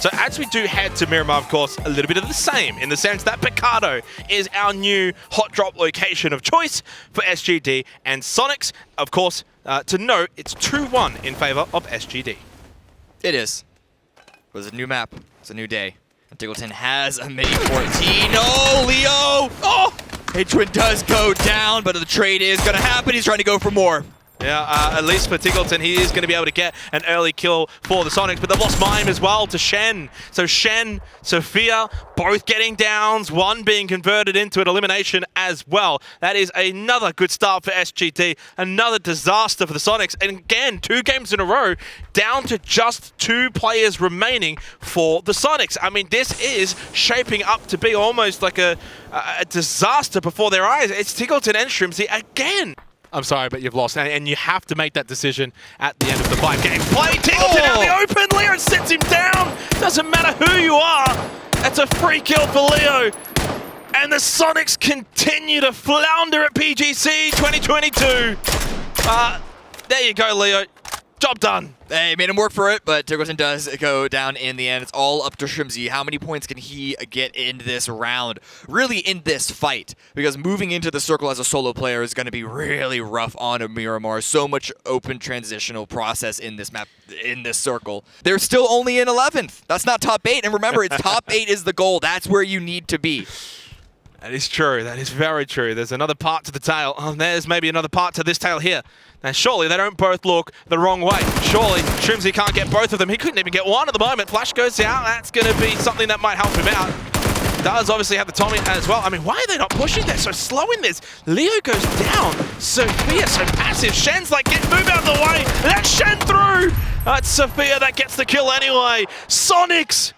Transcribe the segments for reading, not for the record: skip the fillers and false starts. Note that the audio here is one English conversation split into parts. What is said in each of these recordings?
So as we do head to Miramar, of course, a little bit of the same in the sense that Picado is our new hot drop location of choice for SGD and Sonics. Of course, to note, it's 2-1 in favor of SGD. It is. It was a new map. It's a new day. And Tiggleton has a mini 14. Oh, Leo! Oh! H-Twin does go down, but the trade is going to happen. He's trying to go for more. Yeah, at least for Tiggleton, he is going to be able to get an early kill for the Sonics, but they've lost Mime as well to Shen. So Shen, Sophia, both getting downs, one being converted into an elimination as well. That is another good start for SGD, another disaster for the Sonics. And again, 2 games in a row, down to just 2 players remaining for the Sonics. I mean, this is shaping up to be almost like a disaster before their eyes. It's Tiggleton and Shrimsy again. I'm sorry, but you've lost, and you have to make that decision at the end of the 5 games played. Tiggleton out in the open, Leo sits him down. Doesn't matter who you are, that's a free kill for Leo. And the Sonics continue to flounder at PGC 2022. There you go, Leo. Job done. Hey, made him work for it, but Tiggleton does go down in the end. It's all up to Shrimsy. How many points can he get in this round? Really in this fight, because moving into the circle as a solo player is going to be really rough on a Miramar. So much open transitional process in this map, in this circle. They're still only in 11th. That's not top 8. And remember, it's top 8 is the goal. That's where you need to be. That is true. That is very true. There's another part to the tail. Oh, there's maybe another part to this tail here. Now, surely they don't both look the wrong way. Surely Shrimsy can't get both of them. He couldn't even get one at the moment. Flash goes out. That's going to be something that might help him out. Does obviously have the Tommy as well. I mean, why are they not pushing? They're so slow in this. Leo goes down. Sophia so passive. Shen's like, move out of the way. And that's Shen through. That's Sophia that gets the kill anyway. Sonics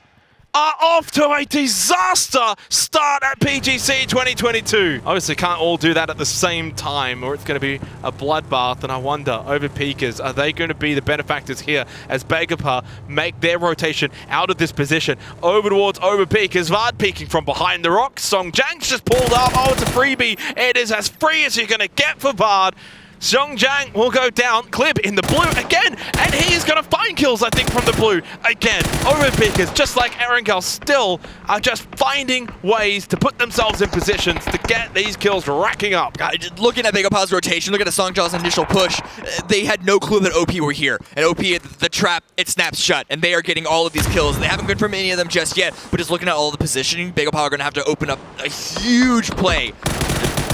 are off to a disaster start at PGC 2022. Obviously can't all do that at the same time or it's going to be a bloodbath, and I wonder, Overpeakers, are they going to be the benefactors here as Begapa make their rotation out of this position over towards Overpeakers? Vard peeking from behind the rock. Songjang's just pulled up. Oh, it's a freebie. It is as free as you're going to get for Vard. Songjang will go down. Clib in the blue again, and he is going to find kills, I think, from the blue again. Overpeakers, just like Erangel, still are just finding ways to put themselves in positions to get these kills racking up. Looking at Begapa's rotation, look at Songjang's initial push. They had no clue that OP were here. And OP, the trap, it snaps shut, and they are getting all of these kills. They haven't confirmed any of them just yet, but just looking at all the positioning, Begapa are going to have to open up a huge play.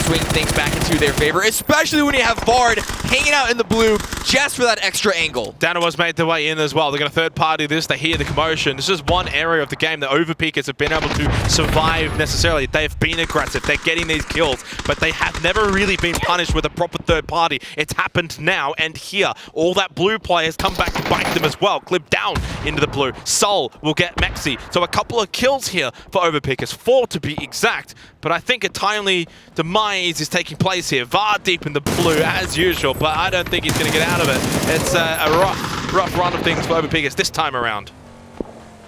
Swing things back into their favor, especially when you have Vard hanging out in the blue just for that extra angle. Danawa's made their way in as well. They're going to third party this. They hear the commotion. This is one area of the game that Overpeakers have been able to survive necessarily. They've been aggressive. They're getting these kills, but they have never really been punished with a proper third party. It's happened now and here. All that blue play has come back to bite them as well. Clip down into the blue. Soul will get Mexi. So a couple of kills here for Overpeakers. 4 to be exact, but I think a timely demise is taking place here. Vard deep in the blue as usual, but I don't think he's going to get out of it. It's a rough run of things for Overpeakers this time around.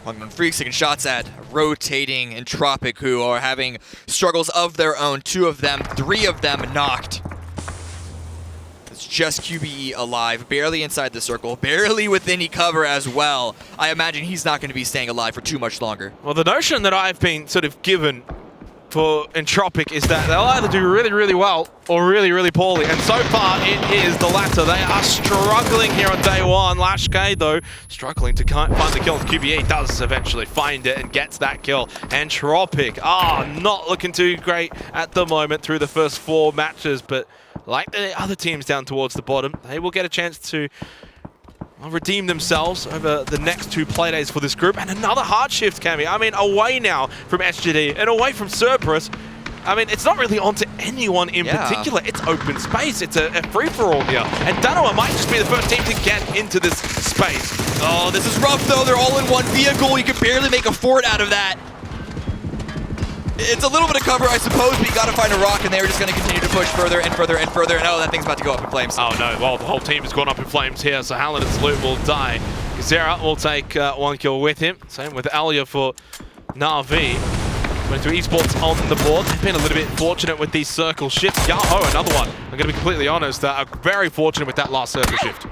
Hungman Freaks taking shots at rotating Entropic, who are having struggles of their own. 2 of them, 3 of them knocked. It's just QBE alive, barely inside the circle, barely with any cover as well. I imagine he's not going to be staying alive for too much longer. Well, the notion that I've been sort of given for Entropic is that they'll either do really, really well or really, really poorly. And so far, it is the latter. They are struggling here on day 1. Lash K, though, struggling to find the kill. QBE does eventually find it and gets that kill. Entropic, not looking too great at the moment through the first 4 matches. But like the other teams down towards the bottom, they will get a chance to redeem themselves over the next 2 playdays for this group. And another hard shift, Cammy. I mean, away now from SGD and away from Cerberus. I mean, it's not really onto anyone in particular. It's open space. It's a free-for-all here. And Danoa might just be the first team to get into this space. Oh, this is rough, though. They're all in one vehicle. You can barely make a fort out of that. It's a little bit of cover, I suppose, but you got to find a rock, and they're just going to continue to push further and further and further. And oh, that thing's about to go up in flames. Oh no! Well, the whole team has gone up in flames here. So Hallen and Salute will die. Gazera will take 1 kill with him. Same with Alia for Na'Vi. 22 Esports on the board. They've been a little bit fortunate with these circle shifts. Yahoo, another one. I'm going to be completely honest. Very fortunate with that last circle shift.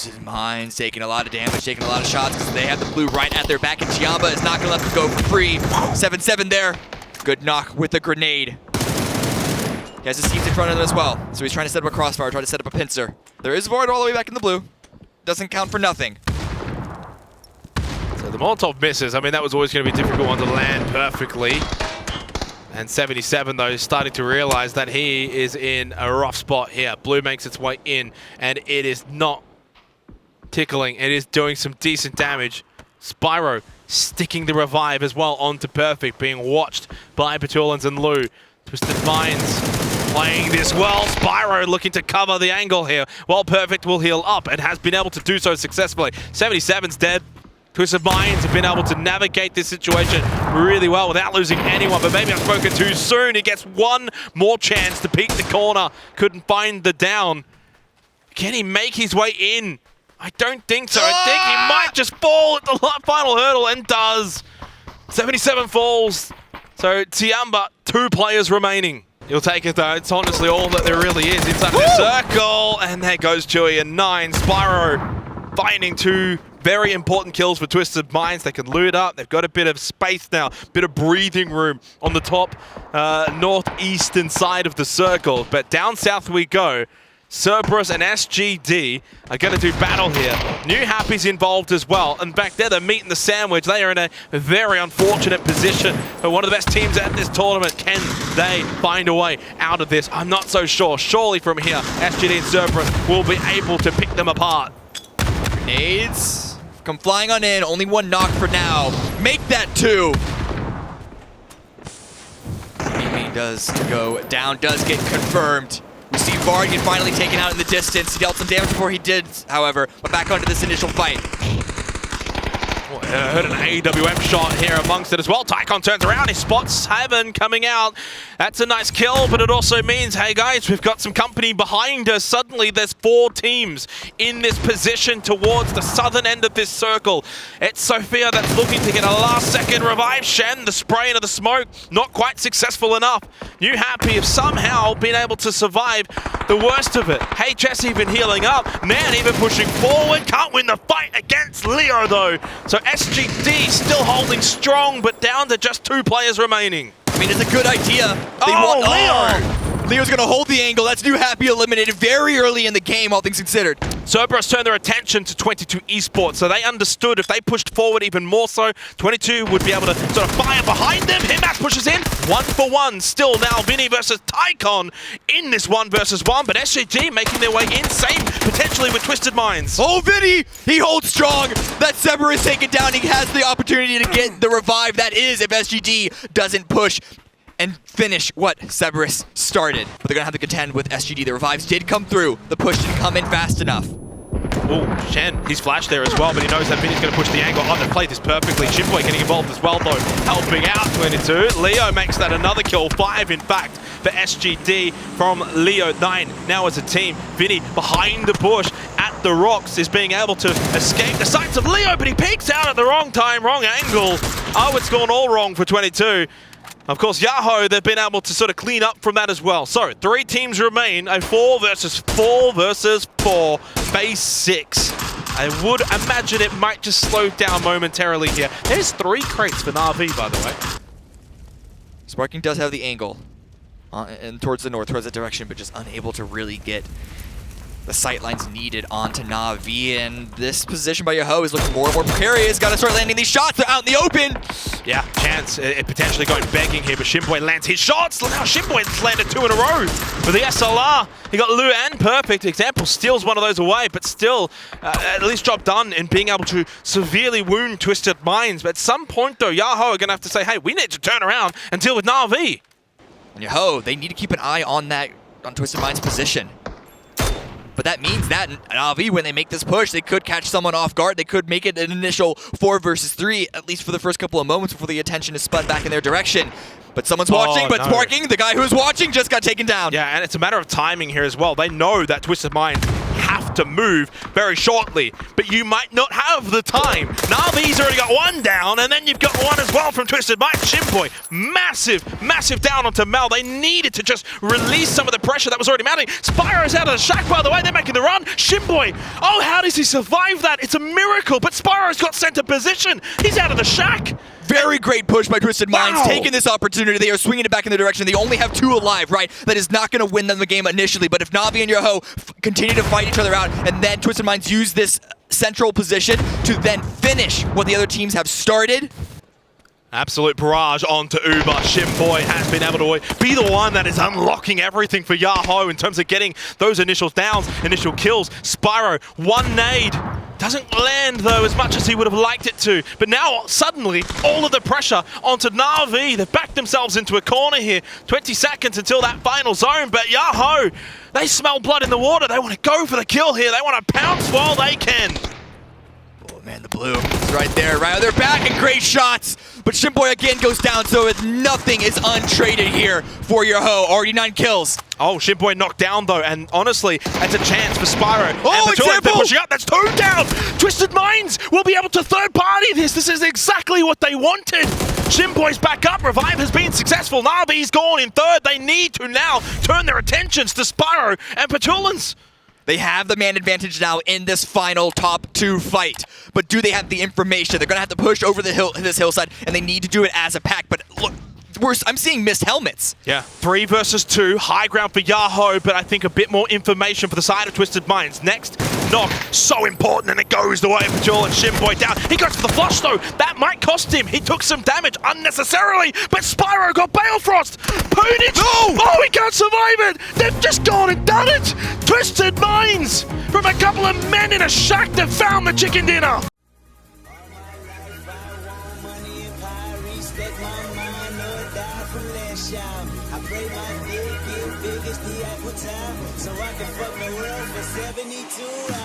Twisted Minds taking a lot of damage, taking a lot of shots because they have the blue right at their back, and Chiamba is not going to let them go for free. 7-7 there. Good knock with the grenade. He has his teams in front of them as well, so he's trying to set up a crossfire, trying to set up a pincer. There is Void all the way back in the blue. Doesn't count for nothing. So the Molotov misses. I mean, that was always going to be a difficult one to land perfectly. And 77, though, is starting to realize that he is in a rough spot here. Blue makes its way in, and it is not tickling. It is doing some decent damage. Spyro sticking the revive as well onto Perfect, being watched by Petulans and Lou. Twisted Minds playing this well. Spyro looking to cover the angle here, while Perfect will heal up and has been able to do so successfully. 77's dead. Twisted Minds have been able to navigate this situation really well without losing anyone, but maybe I've spoken too soon. He gets one more chance to peek the corner. Couldn't find the down. Can he make his way in? I don't think so. I think he might just fall at the final hurdle, and does. 77 falls. So Tiamba, 2 players remaining. You'll take it though. It's honestly all that there really is inside the circle. And there goes Chewy, and 9. Spyro finding 2 very important kills for Twisted Minds. They can loot up. They've got a bit of space now, bit of breathing room on the top northeastern side of the circle. But down south we go. Cerberus and SGD are going to do battle here. New Happy's involved as well. And back there, they're meeting the sandwich. They are in a very unfortunate position. But one of the best teams at this tournament. Can they find a way out of this? I'm not so sure. Surely from here, SGD and Cerberus will be able to pick them apart. Grenades come flying on in. Only 1 knock for now. Make that 2. Aiming does go down, does get confirmed. We see Vargan finally taken out in the distance. He dealt some damage before he did, however, but back onto this initial fight. I heard an AWM shot here amongst it as well. Tycon turns around, he spots Haven coming out. That's a nice kill, but it also means, hey guys, we've got some company behind us. Suddenly there's 4 teams in this position towards the southern end of this circle. It's Sophia that's looking to get a last-second revive. Shen, the spray into the smoke, not quite successful enough. New Happy have somehow been able to survive the worst of it. HS even healing up. Nan even pushing forward. Can't win the fight against Leo, though. So SGD still holding strong, but down to just 2 players remaining. I mean, it's a good idea. Leo! Leo's going to hold the angle. That's New Happy eliminated very early in the game, all things considered. Cerberus turned their attention to 22 Esports, so they understood if they pushed forward even more so, 22 would be able to sort of fire behind them. Hitmax pushes in, 1 for 1. Still now Vinny versus Tycon in this 1 versus 1, but SGD making their way in, same potentially with Twisted Minds. Oh, Vinny, he holds strong. That Cerberus taken down. He has the opportunity to get the revive. That is if SGD doesn't push and finish what Cerberus started. But they're going to have to contend with SGD. The revives did come through. The push didn't come in fast enough. Oh, Shen, he's flashed there as well, but he knows that Vinny's going to push the angle. Oh, they played this perfectly. Shipboy getting involved as well, though, helping out 22. Leo makes that another kill, 5 in fact, for SGD from Leo. 9 now as a team. Vinny behind the bush at the rocks is being able to escape the sights of Leo, but he peeks out at the wrong time, wrong angle. Oh, it's gone all wrong for 22. Of course, Yahoo, they've been able to sort of clean up from that as well. So, 3 teams remain, a 4 versus 4, phase 6. I would imagine it might just slow down momentarily here. There's 3 crates for Na'Vi, by the way. Sparking does have the angle and towards the north, towards that direction, but just unable to really get the sight lines needed onto Na'Vi, and this position by Yahoo is looking more and more precarious. Got to start landing these shots. They're out in the open. Yeah, chance it potentially going begging here, but Shimboy lands his shots. Now Shimboy's landed 2 in a row with the SLR. He got Lou and Perfect. Example steals one of those away, but still at least job done in being able to severely wound Twisted Minds. But at some point though, Yahoo are going to have to say, hey, we need to turn around and deal with Na'Vi. And Yahoo, they need to keep an eye on Twisted Minds' position. But that means that Na'Vi, when they make this push, they could catch someone off guard. They could make it an initial 4 versus 3, at least for the first couple of moments before the attention is spun back in their direction. But someone's watching, but Sparking, the guy who's watching, just got taken down. Yeah, and it's a matter of timing here as well. They know that Twisted Minds have to move very shortly, but you might not have the time. Na'Vi's already got one down, and then you've got one as well from Twisted Mind. Shimboy, massive down onto Mel. They needed to just release some of the pressure that was already mounting. Spyro's out of the shack, by the way. They're making the run. Shimboy, oh, how does he survive that? It's a miracle, but Spyro's got center position. He's out of the shack. Very great push by Twisted Minds, taking this opportunity. They are swinging it back in the direction. They only have 2 alive, right? That is not going to win them the game initially, but if Na'Vi and Yoho continue to fight each other out, and then Twisted Minds use this central position to then finish what the other teams have started. Absolute barrage onto Uber. Shimboy has been able to be the one that is unlocking everything for Yahoo in terms of getting those initial downs, initial kills. Spyro, one nade. Doesn't land, though, as much as he would have liked it to. But now, suddenly, all of the pressure onto Na'Vi. They've backed themselves into a corner here. 20 seconds until that final zone. But Yahoo, they smell blood in the water. They want to go for the kill here. They want to pounce while they can. Oh, man, the blue is right there, right on their back, and great shots. But Shimboy again goes down, so nothing is untraded here for Yoho. Already 9 kills. Oh, Shimboy knocked down, though, and honestly, that's a chance for Spyro. Oh, and they're pushing up. That's 2 down. Twisted Minds will be able to third-party this. This is exactly what they wanted. Shimboy's back up. Revive has been successful. Na'Vi's gone in third. They need to now turn their attentions to Spyro and Petulance. They have the man advantage now in this final top 2 fight. But do they have the information? They're going to have to push over the this hillside, and they need to do it as a pack. But look, I'm seeing missed helmets. Yeah, 3 versus 2. High ground for Yahoo, but I think a bit more information for the side of Twisted Minds. Next knock, so important, and it goes the way of Pajul and Shimboy down. He goes for the flush, though. That might cost him. He took some damage unnecessarily, but Spyro got Balefrost. Punich! No! Oh, he can't survive it! They've just gone and done it! Twisted Minds! From a couple of men in a shack that found the chicken dinner! I pray my dick get big as the Apple Tower, so I can fuck the world for 72 hours.